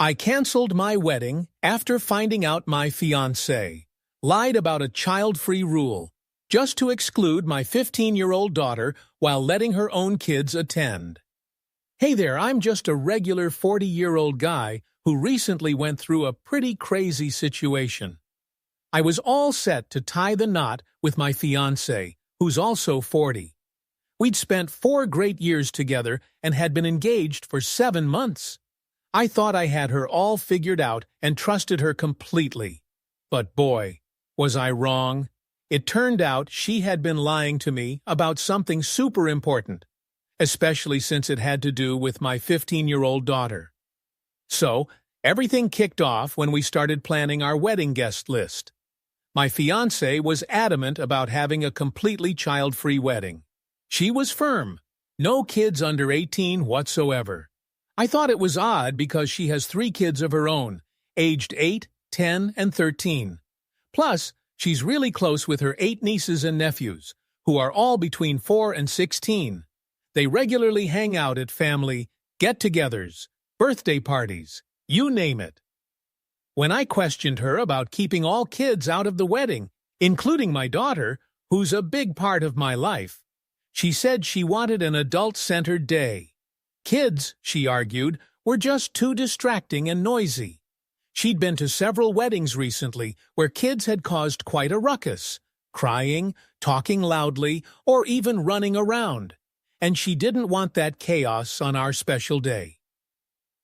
I canceled my wedding after finding out my fiancé lied about a child-free rule just to exclude my 15-year-old daughter while letting her own kids attend. Hey there, I'm just a regular 40-year-old guy who recently went through a pretty crazy situation. I was all set to tie the knot with my fiancé, who's also 40. We'd spent 4 great years together and had been engaged for 7 months. I thought I had her all figured out and trusted her completely. But boy, was I wrong. It turned out she had been lying to me about something super important, especially since it had to do with my 15-year-old daughter. So, everything kicked off when we started planning our wedding guest list. My fiancé was adamant about having a completely child-free wedding. She was firm. No kids under 18 whatsoever. I thought it was odd because she has 3 kids of her own, aged 8, 10, and 13. Plus, she's really close with her 8 nieces and nephews, who are all between 4 and 16. They regularly hang out at family get-togethers, birthday parties, you name it. When I questioned her about keeping all kids out of the wedding, including my daughter, who's a big part of my life, she said she wanted an adult-centered day. Kids, she argued, were just too distracting and noisy. She'd been to several weddings recently where kids had caused quite a ruckus, crying, talking loudly, or even running around, and she didn't want that chaos on our special day.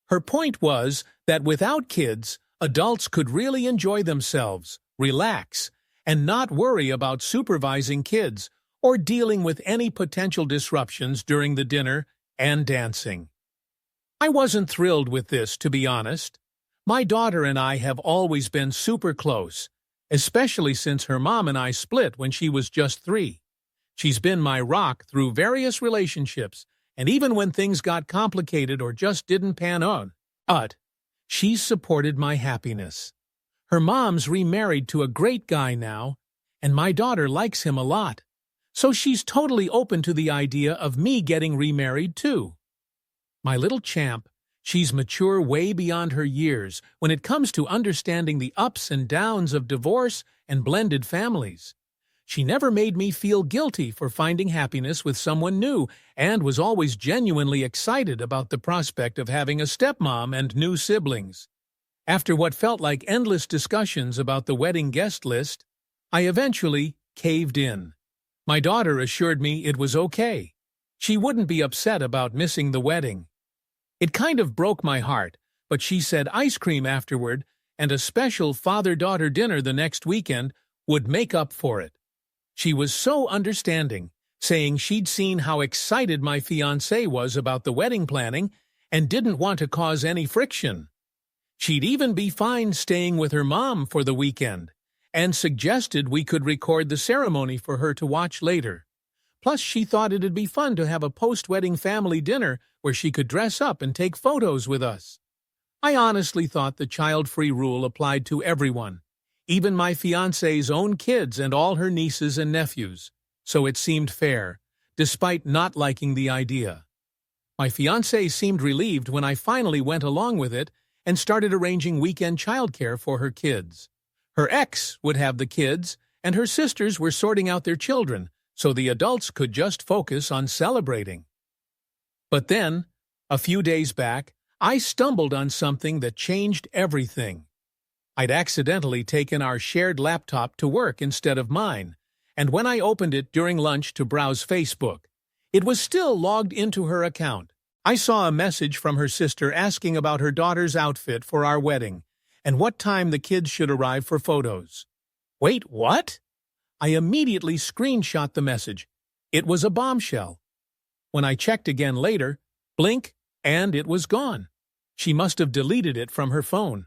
Her point was that without kids, adults could really enjoy themselves, relax, and not worry about supervising kids or dealing with any potential disruptions during the dinner and dancing. I wasn't thrilled with this, to be honest. My daughter and I have always been super close, especially since her mom and I split when she was just 3. She's been my rock through various relationships, and even when things got complicated or just didn't pan out, she's supported my happiness. Her mom's remarried to a great guy now, and my daughter likes him a lot. So she's totally open to the idea of me getting remarried too. My little champ, she's mature way beyond her years when it comes to understanding the ups and downs of divorce and blended families. She never made me feel guilty for finding happiness with someone new and was always genuinely excited about the prospect of having a stepmom and new siblings. After what felt like endless discussions about the wedding guest list, I eventually caved in. My daughter assured me it was okay. She wouldn't be upset about missing the wedding. It kind of broke my heart, but she said ice cream afterward and a special father-daughter dinner the next weekend would make up for it. She was so understanding, saying she'd seen how excited my fiancé was about the wedding planning and didn't want to cause any friction. She'd even be fine staying with her mom for the weekend, and suggested we could record the ceremony for her to watch later. Plus, she thought it'd be fun to have a post-wedding family dinner where she could dress up and take photos with us. I honestly thought the child-free rule applied to everyone, even my fiancé's own kids and all her nieces and nephews, so it seemed fair, despite not liking the idea. My fiancé seemed relieved when I finally went along with it and started arranging weekend childcare for her kids. Her ex would have the kids, and her sisters were sorting out their children, so the adults could just focus on celebrating. But then, a few days back, I stumbled on something that changed everything. I'd accidentally taken our shared laptop to work instead of mine, and when I opened it during lunch to browse Facebook, it was still logged into her account. I saw a message from her sister asking about her daughter's outfit for our wedding and what time the kids should arrive for photos. Wait, what? I immediately screenshot the message. It was a bombshell. When I checked again later, blink, and it was gone. She must have deleted it from her phone.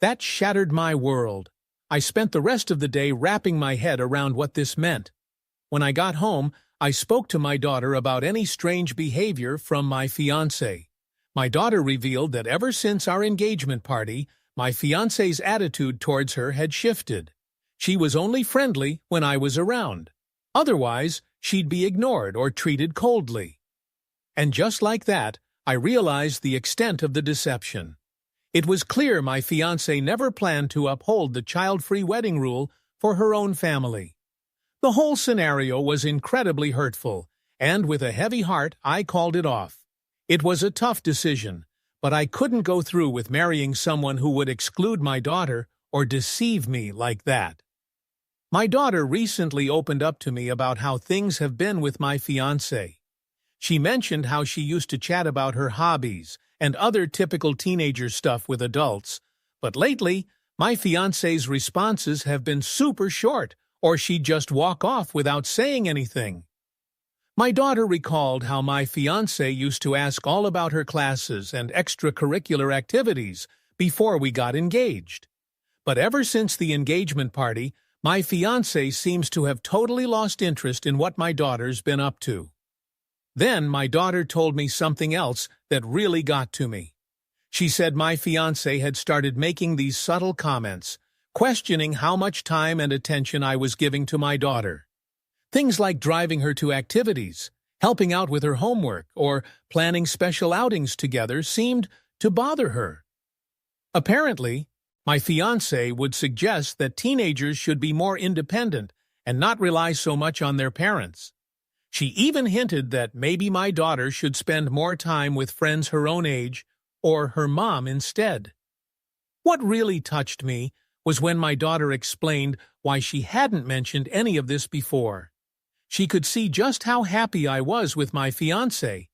That shattered my world. I spent the rest of the day wrapping my head around what this meant. When I got home, I spoke to my daughter about any strange behavior from my fiancé. My daughter revealed that ever since our engagement party, my fiancé's attitude towards her had shifted. She was only friendly when I was around. Otherwise, she'd be ignored or treated coldly. And just like that, I realized the extent of the deception. It was clear my fiancée never planned to uphold the child-free wedding rule for her own family. The whole scenario was incredibly hurtful, and with a heavy heart, I called it off. It was a tough decision, but I couldn't go through with marrying someone who would exclude my daughter or deceive me like that. My daughter recently opened up to me about how things have been with my fiancé. She mentioned how she used to chat about her hobbies and other typical teenager stuff with adults, but lately, my fiancé's responses have been super short, or she'd just walk off without saying anything. My daughter recalled how my fiancé used to ask all about her classes and extracurricular activities before we got engaged. But ever since the engagement party, my fiancé seems to have totally lost interest in what my daughter's been up to. Then my daughter told me something else that really got to me. She said my fiancé had started making these subtle comments, questioning how much time and attention I was giving to my daughter. Things like driving her to activities, helping out with her homework, or planning special outings together seemed to bother her. Apparently, my fiancé would suggest that teenagers should be more independent and not rely so much on their parents. She even hinted that maybe my daughter should spend more time with friends her own age or her mom instead. What really touched me was when my daughter explained why she hadn't mentioned any of this before. She could see just how happy I was with my fiancé,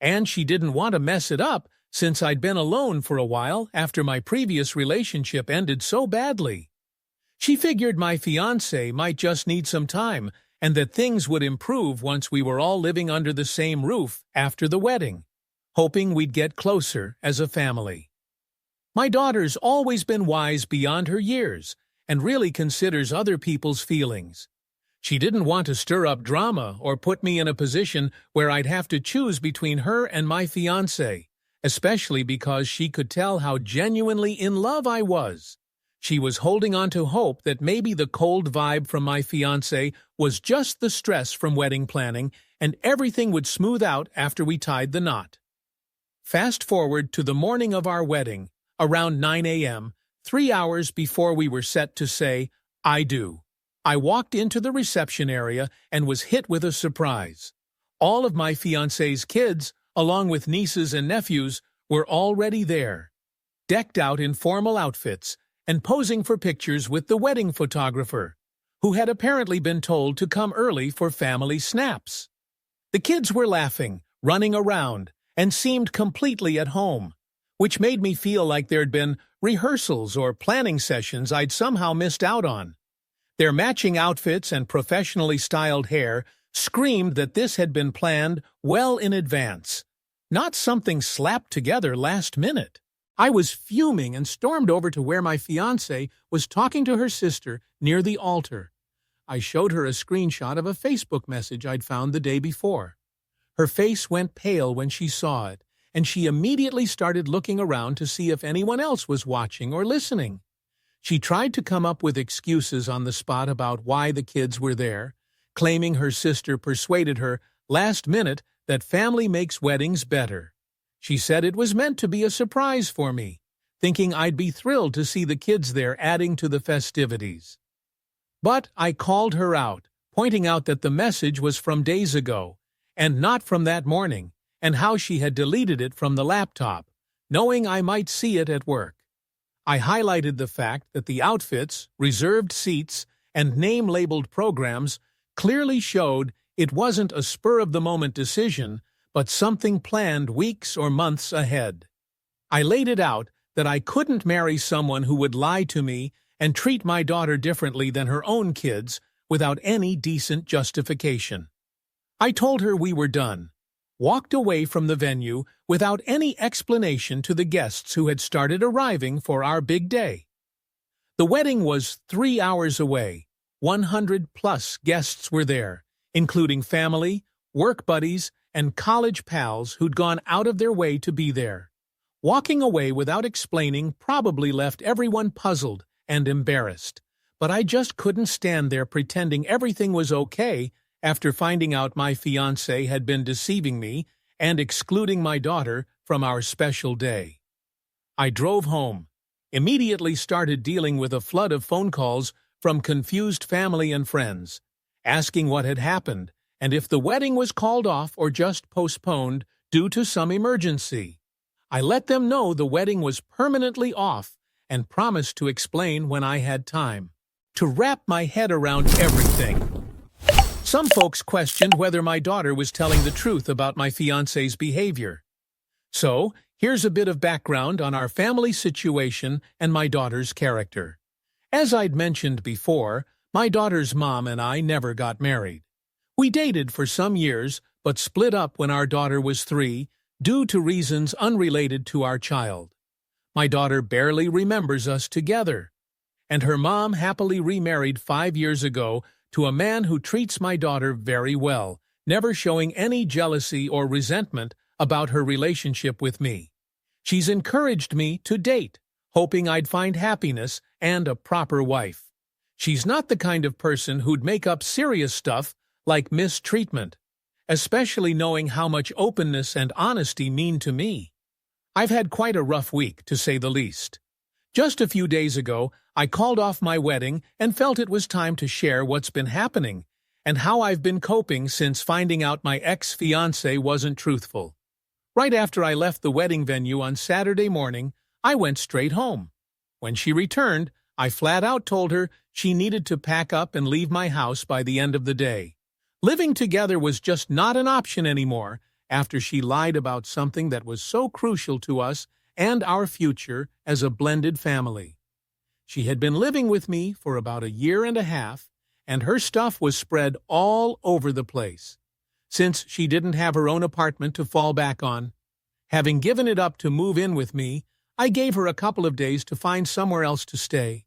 and she didn't want to mess it up since I'd been alone for a while after my previous relationship ended so badly. She figured my fiancé might just need some time and that things would improve once we were all living under the same roof after the wedding, hoping we'd get closer as a family. My daughter's always been wise beyond her years and really considers other people's feelings. She didn't want to stir up drama or put me in a position where I'd have to choose between her and my fiancé, especially because she could tell how genuinely in love I was. She was holding on to hope that maybe the cold vibe from my fiancé was just the stress from wedding planning and everything would smooth out after we tied the knot. Fast forward to the morning of our wedding, around 9 a.m., 3 hours before we were set to say, "I do." I walked into the reception area and was hit with a surprise. All of my fiancé's kids, along with nieces and nephews, were already there, decked out in formal outfits and posing for pictures with the wedding photographer, who had apparently been told to come early for family snaps. The kids were laughing, running around, and seemed completely at home, which made me feel like there'd been rehearsals or planning sessions I'd somehow missed out on. Their matching outfits and professionally styled hair screamed that this had been planned well in advance, not something slapped together last minute. I was fuming and stormed over to where my fiancé was talking to her sister near the altar. I showed her a screenshot of a Facebook message I'd found the day before. Her face went pale when she saw it, and she immediately started looking around to see if anyone else was watching or listening. She tried to come up with excuses on the spot about why the kids were there, claiming her sister persuaded her last minute that family makes weddings better. She said it was meant to be a surprise for me, thinking I'd be thrilled to see the kids there adding to the festivities. But I called her out, pointing out that the message was from days ago, and not from that morning, and how she had deleted it from the laptop, knowing I might see it at work. I highlighted the fact that the outfits, reserved seats, and name-labeled programs clearly showed it wasn't a spur-of-the-moment decision, but something planned weeks or months ahead. I laid it out that I couldn't marry someone who would lie to me and treat my daughter differently than her own kids without any decent justification. I told her we were done, walked away from the venue without any explanation to the guests who had started arriving for our big day. The wedding was 3 hours away. 100+ guests were there, including family, work buddies, and college pals who'd gone out of their way to be there. Walking away without explaining probably left everyone puzzled and embarrassed, but I just couldn't stand there pretending everything was okay after finding out my fiancé had been deceiving me and excluding my daughter from our special day. I drove home, immediately started dealing with a flood of phone calls from confused family and friends, asking what had happened and if the wedding was called off or just postponed due to some emergency. I let them know the wedding was permanently off and promised to explain when I had time. To wrap my head around everything, some folks questioned whether my daughter was telling the truth about my fiancé's behavior. So, here's a bit of background on our family situation and my daughter's character. As I'd mentioned before, my daughter's mom and I never got married. We dated for some years, but split up when our daughter was 3, due to reasons unrelated to our child. My daughter barely remembers us together, and her mom happily remarried 5 years ago to a man who treats my daughter very well, never showing any jealousy or resentment about her relationship with me. She's encouraged me to date, hoping I'd find happiness and a proper wife. She's not the kind of person who'd make up serious stuff like mistreatment, especially knowing how much openness and honesty mean to me. I've had quite a rough week, to say the least. Just a few days ago, I called off my wedding and felt it was time to share what's been happening and how I've been coping since finding out my ex-fiancé wasn't truthful. Right after I left the wedding venue on Saturday morning, I went straight home. When she returned, I flat out told her she needed to pack up and leave my house by the end of the day. Living together was just not an option anymore after she lied about something that was so crucial to us and our future as a blended family. She had been living with me for about 1.5 years, and her stuff was spread all over the place. Since she didn't have her own apartment to fall back on, having given it up to move in with me, I gave her a couple of days to find somewhere else to stay.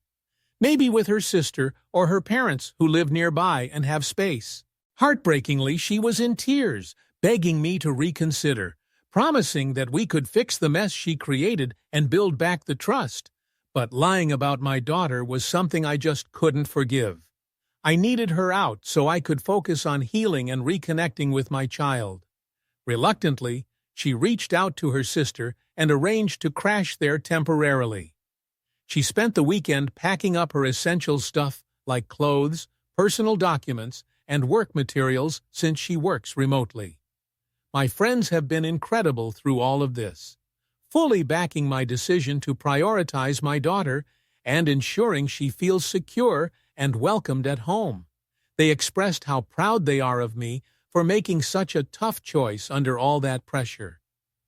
Maybe with her sister or her parents who live nearby and have space. Heartbreakingly, she was in tears, begging me to reconsider, promising that we could fix the mess she created and build back the trust. But lying about my daughter was something I just couldn't forgive. I needed her out so I could focus on healing and reconnecting with my child. Reluctantly, she reached out to her sister and arranged to crash there temporarily. She spent the weekend packing up her essential stuff like clothes, personal documents, and work materials since she works remotely. My friends have been incredible through all of this, fully backing my decision to prioritize my daughter and ensuring she feels secure and welcomed at home. They expressed how proud they are of me for making such a tough choice under all that pressure.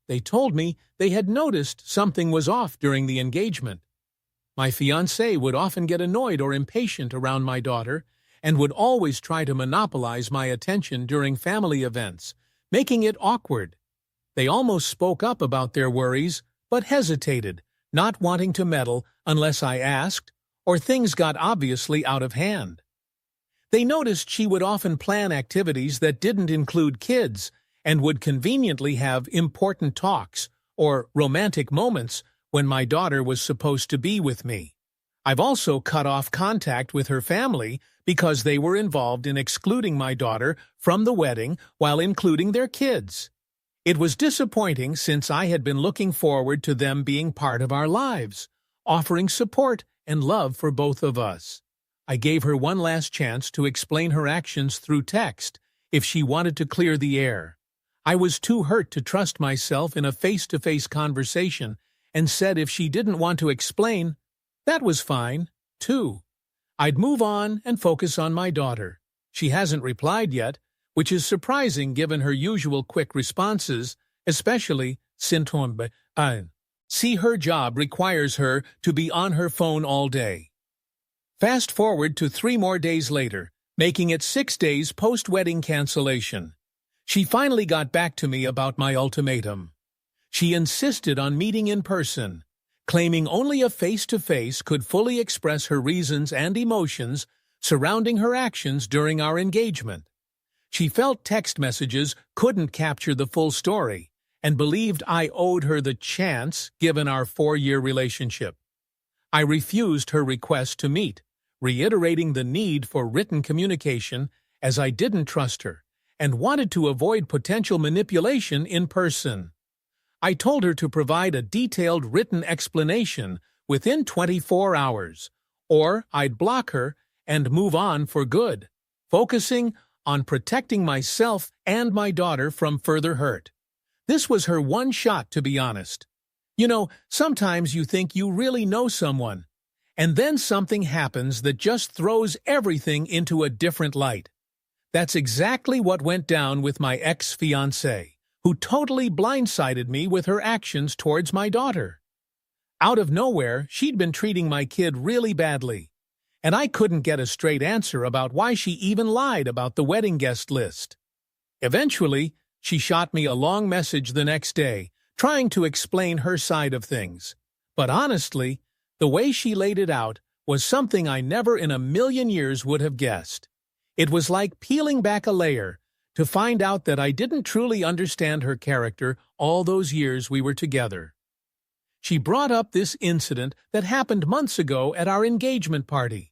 They told me they had noticed something was off during the engagement. My fiancé would often get annoyed or impatient around my daughter and would always try to monopolize my attention during family events, making it awkward. They almost spoke up about their worries, but hesitated, not wanting to meddle unless I asked, or things got obviously out of hand. They noticed she would often plan activities that didn't include kids and would conveniently have important talks or romantic moments when my daughter was supposed to be with me. I've also cut off contact with her family because they were involved in excluding my daughter from the wedding while including their kids. It was disappointing since I had been looking forward to them being part of our lives, offering support and love for both of us. I gave her one last chance to explain her actions through text if she wanted to clear the air. I was too hurt to trust myself in a face-to-face conversation and said if she didn't want to explain, that was fine, too. I'd move on and focus on my daughter. She hasn't replied yet, which is surprising given her usual quick responses, especially see her job requires her to be on her phone all day. Fast forward to 3 more days later, making it 6 days post-wedding cancellation. She finally got back to me about my ultimatum. She insisted on meeting in person, claiming only a face-to-face could fully express her reasons and emotions surrounding her actions during our engagement. She felt text messages couldn't capture the full story and believed I owed her the chance given our 4-year relationship. I refused her request to meet, reiterating the need for written communication as I didn't trust her and wanted to avoid potential manipulation in person. I told her to provide a detailed written explanation within 24 hours, or I'd block her and move on for good, focusing on protecting myself and my daughter from further hurt. This was her one shot, to be honest. You know, sometimes you think you really know someone, and then something happens that just throws everything into a different light. That's exactly what went down with my ex-fiancée, who totally blindsided me with her actions towards my daughter. Out of nowhere, she'd been treating my kid really badly, and I couldn't get a straight answer about why she even lied about the wedding guest list. Eventually, she shot me a long message the next day, trying to explain her side of things. But honestly, the way she laid it out was something I never in a million years would have guessed. It was like peeling back a layer to find out that I didn't truly understand her character all those years we were together. She brought up this incident that happened months ago at our engagement party.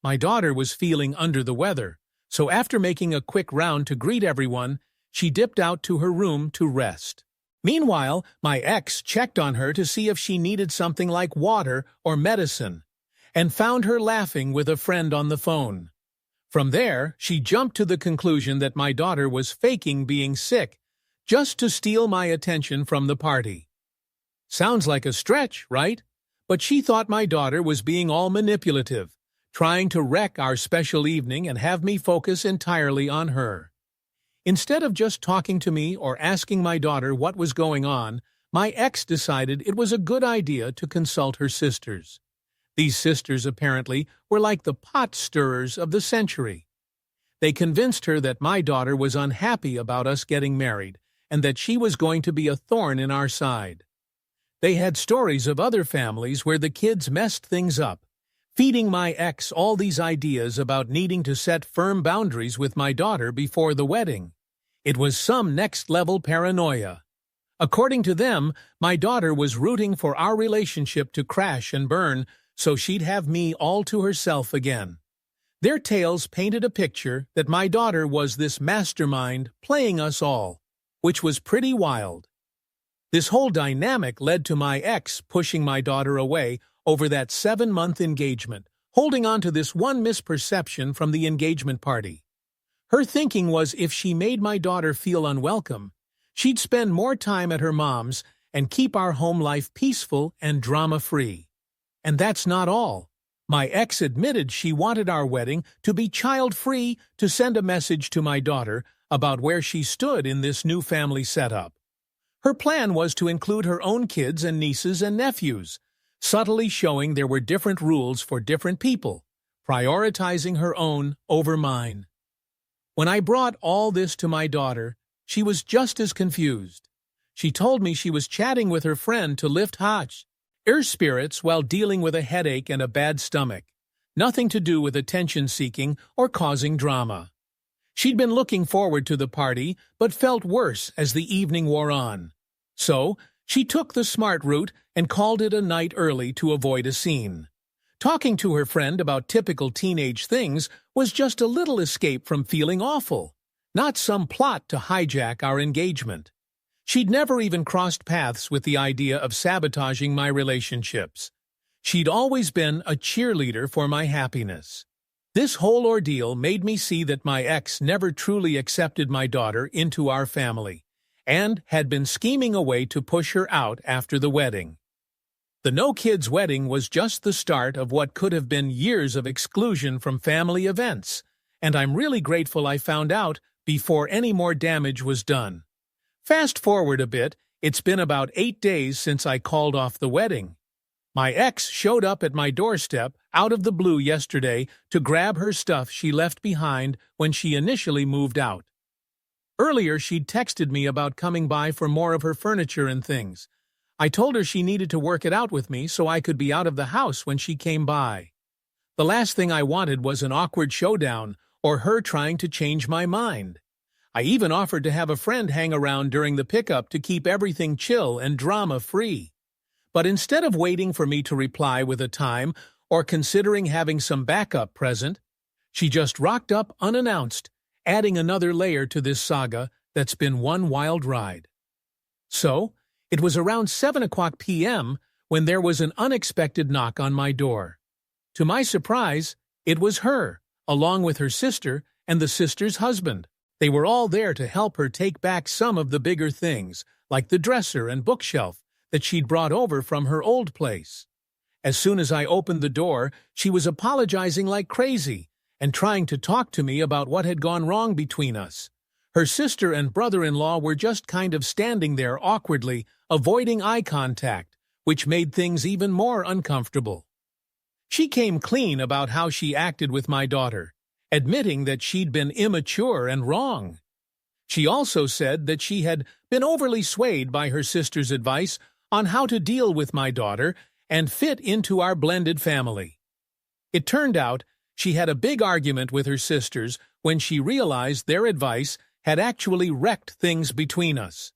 My daughter was feeling under the weather, so after making a quick round to greet everyone, she dipped out to her room to rest. Meanwhile, my ex checked on her to see if she needed something like water or medicine, and found her laughing with a friend on the phone. From there, she jumped to the conclusion that my daughter was faking being sick, just to steal my attention from the party. Sounds like a stretch, right? But she thought my daughter was being all manipulative, trying to wreck our special evening and have me focus entirely on her. Instead of just talking to me or asking my daughter what was going on, my ex decided it was a good idea to consult her sisters. These sisters apparently were like the pot stirrers of the century. They convinced her that my daughter was unhappy about us getting married and that she was going to be a thorn in our side. They had stories of other families where the kids messed things up, feeding my ex all these ideas about needing to set firm boundaries with my daughter before the wedding. It was some next-level paranoia. According to them, my daughter was rooting for our relationship to crash and burn so she'd have me all to herself again. Their tales painted a picture that my daughter was this mastermind playing us all, which was pretty wild. This whole dynamic led to my ex pushing my daughter away over that 7-month engagement, holding on to this one misperception from the engagement party. Her thinking was if she made my daughter feel unwelcome, she'd spend more time at her mom's and keep our home life peaceful and drama-free. And that's not all. My ex admitted she wanted our wedding to be child-free to send a message to my daughter about where she stood in this new family setup. Her plan was to include her own kids and nieces and nephews, subtly showing there were different rules for different people, prioritizing her own over mine. When I brought all this to my daughter, she was just as confused. She told me she was chatting with her friend to lift her spirits while dealing with a headache and a bad stomach, nothing to do with attention-seeking or causing drama. She'd been looking forward to the party, but felt worse as the evening wore on. So, she took the smart route and called it a night early to avoid a scene. Talking to her friend about typical teenage things was just a little escape from feeling awful, not some plot to hijack our engagement. She'd never even crossed paths with the idea of sabotaging my relationships. She'd always been a cheerleader for my happiness. This whole ordeal made me see that my ex never truly accepted my daughter into our family, and had been scheming a way to push her out after the wedding. The no-kids wedding was just the start of what could have been years of exclusion from family events, and I'm really grateful I found out before any more damage was done. Fast forward a bit, it's been about 8 days since I called off the wedding. My ex showed up at my doorstep out of the blue yesterday to grab her stuff she left behind when she initially moved out. Earlier, she'd texted me about coming by for more of her furniture and things. I told her she needed to work it out with me so I could be out of the house when she came by. The last thing I wanted was an awkward showdown or her trying to change my mind. I even offered to have a friend hang around during the pickup to keep everything chill and drama-free. But instead of waiting for me to reply with a time or considering having some backup present, she just rocked up unannounced, adding another layer to this saga that's been one wild ride. So, It was around 7 o'clock p.m. when there was an unexpected knock on my door. To my surprise, it was her, along with her sister and the sister's husband. They were all there to help her take back some of the bigger things, like the dresser and bookshelf, that she'd brought over from her old place. As soon as I opened the door, she was apologizing like crazy and trying to talk to me about what had gone wrong between us. Her sister and brother-in-law were just kind of standing there awkwardly, avoiding eye contact, which made things even more uncomfortable. She came clean about how she acted with my daughter, admitting that she'd been immature and wrong. She also said that she had been overly swayed by her sister's advice on how to deal with my daughter and fit into our blended family. It turned out she had a big argument with her sisters when she realized their advice had actually wrecked things between us.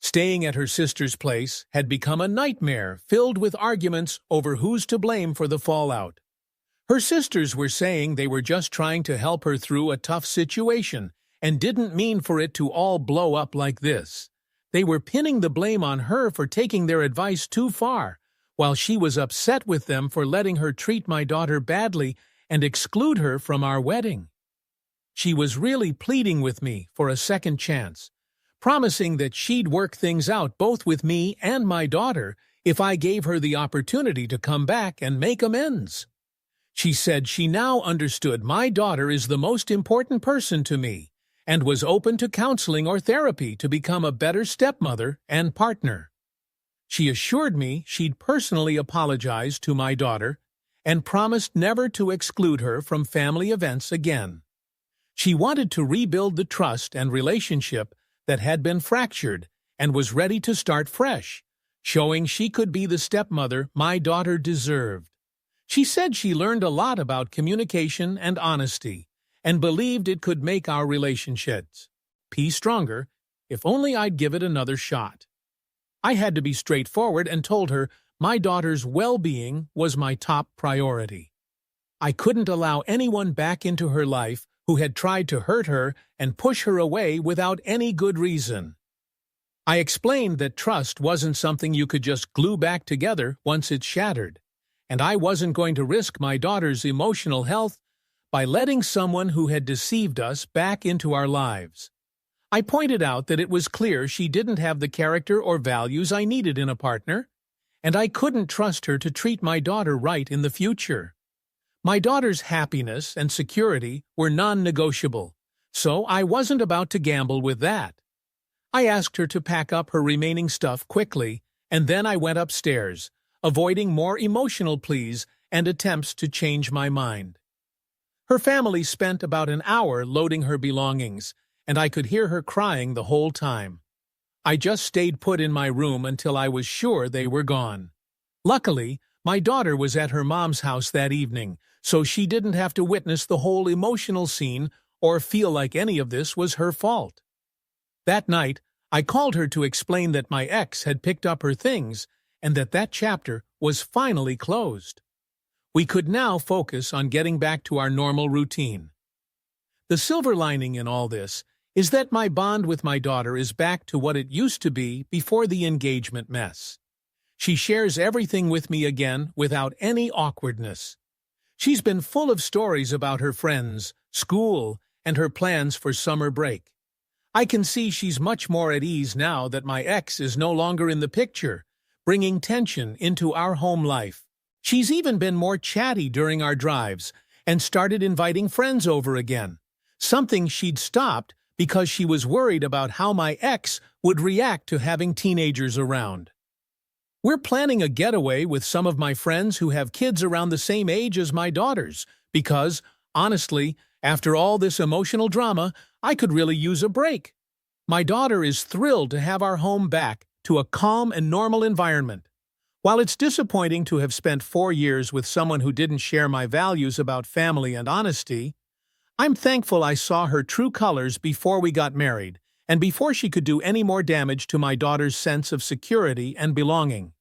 Staying at her sister's place had become a nightmare filled with arguments over who's to blame for the fallout. Her sisters were saying they were just trying to help her through a tough situation and didn't mean for it to all blow up like this. They were pinning the blame on her for taking their advice too far, while she was upset with them for letting her treat my daughter badly and exclude her from our wedding. She was really pleading with me for a second chance, promising that she'd work things out both with me and my daughter if I gave her the opportunity to come back and make amends. She said she now understood my daughter is the most important person to me and was open to counseling or therapy to become a better stepmother and partner. She assured me she'd personally apologize to my daughter and promised never to exclude her from family events again. She wanted to rebuild the trust and relationship that had been fractured and was ready to start fresh, showing she could be the stepmother my daughter deserved. She said she learned a lot about communication and honesty and believed it could make our relationships stronger if only I'd give it another shot. I had to be straightforward and told her my daughter's well-being was my top priority. I couldn't allow anyone back into her life who had tried to hurt her and push her away without any good reason. I explained that trust wasn't something you could just glue back together once it's shattered, and I wasn't going to risk my daughter's emotional health by letting someone who had deceived us back into our lives. I pointed out that it was clear she didn't have the character or values I needed in a partner, and I couldn't trust her to treat my daughter right in the future. My daughter's happiness and security were non-negotiable, so I wasn't about to gamble with that. I asked her to pack up her remaining stuff quickly, and then I went upstairs, avoiding more emotional pleas and attempts to change my mind. Her family spent about an hour loading her belongings, and I could hear her crying the whole time. I just stayed put in my room until I was sure they were gone. Luckily, my daughter was at her mom's house that evening, so she didn't have to witness the whole emotional scene or feel like any of this was her fault. That night, I called her to explain that my ex had picked up her things and that chapter was finally closed. We could now focus on getting back to our normal routine. The silver lining in all this is that my bond with my daughter is back to what it used to be before the engagement mess. She shares everything with me again without any awkwardness. She's been full of stories about her friends, school, and her plans for summer break. I can see she's much more at ease now that my ex is no longer in the picture, bringing tension into our home life. She's even been more chatty during our drives and started inviting friends over again, something she'd stopped because she was worried about how my ex would react to having teenagers around. We're planning a getaway with some of my friends who have kids around the same age as my daughters because, honestly, after all this emotional drama, I could really use a break. My daughter is thrilled to have our home back to a calm and normal environment. While it's disappointing to have spent 4 years with someone who didn't share my values about family and honesty, I'm thankful I saw her true colors before we got married and before she could do any more damage to my daughter's sense of security and belonging.